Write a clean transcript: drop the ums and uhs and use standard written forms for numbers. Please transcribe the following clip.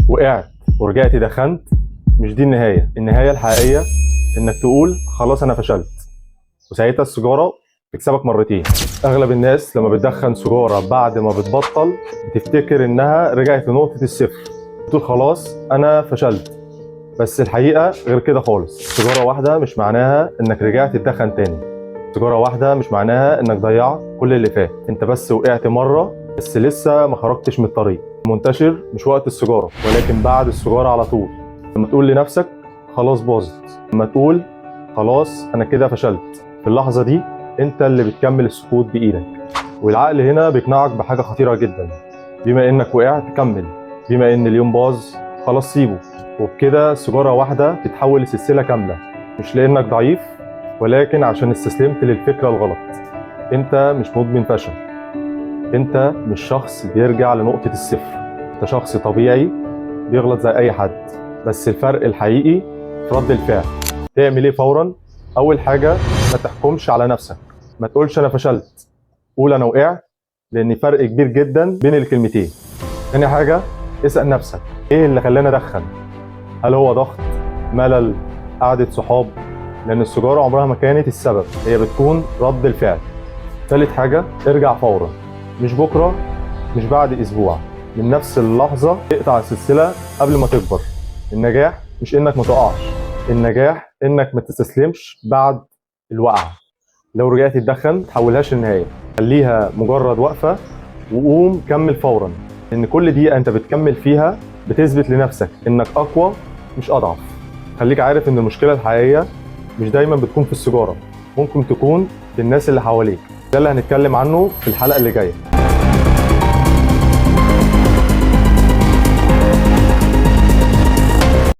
وقعت ورجعت دخنت، مش دي النهاية. النهاية الحقيقية انك تقول خلاص انا فشلت، وساعتها السيجارة تكسبك مرتين. اغلب الناس لما بتدخن سيجارة بعد ما بتبطل بتفتكر انها رجعت لنقطة الصفر، تقول خلاص انا فشلت. بس الحقيقة غير كده خالص. سيجارة واحدة مش معناها انك رجعت تدخن تاني. سيجارة واحدة مش معناها انك ضيعت كل اللي فات. انت بس وقعت مرة، بس لسه ما خرجتش من الطريق. المنتشر مش وقت السيجارة، ولكن بعد السيجارة على طول. لما تقول لنفسك خلاص باظت، لما تقول خلاص انا كده فشلت، في اللحظة دي انت اللي بتكمل السكوت بايدك. والعقل هنا بيقنعك بحاجة خطيرة جدا: بما انك وقعت كمل، بما ان اليوم باظ خلاص سيبه. وبكده سيجارة واحدة تتحول لسلسلة كاملة، مش لانك ضعيف، ولكن عشان استسلمت للفكرة الغلط. انت مش مدمن فشل، انت مش شخص بيرجع لنقطة الصفر. انت شخص طبيعي بيغلط زي اي حد، بس الفرق الحقيقي في رد الفعل. تعمل ايه فورا؟ اول حاجة، ما تحكمش على نفسك. ما تقولش انا فشلت، قول انا وقعت، لان فرق كبير جدا بين الكلمتين. تاني حاجة، اسأل نفسك ايه اللي خلاني ادخن؟ هل هو ضغط، ملل، قعدة صحاب؟ لان السيجارة عمرها ما كانت السبب، هي بتكون رد الفعل. تالت حاجة، ارجع فورا، مش بكرة، مش بعد اسبوع، من نفس اللحظة. اقطع السلسلة قبل ما تكبر. النجاح مش انك ما تقعش، النجاح انك ما تستسلمش بعد الوقعة. لو رجعت تدخن تحولهاش للنهاية، خليها مجرد وقفة، وقوم كمل فورا. ان كل دقيقة انت بتكمل فيها بتثبت لنفسك انك اقوى مش اضعف. خليك عارف ان المشكلة الحقيقية مش دايما بتكون في السيجارة، ممكن تكون في الناس اللي حواليك. ده اللي هنتكلم عنه في الحلقة اللي جاية.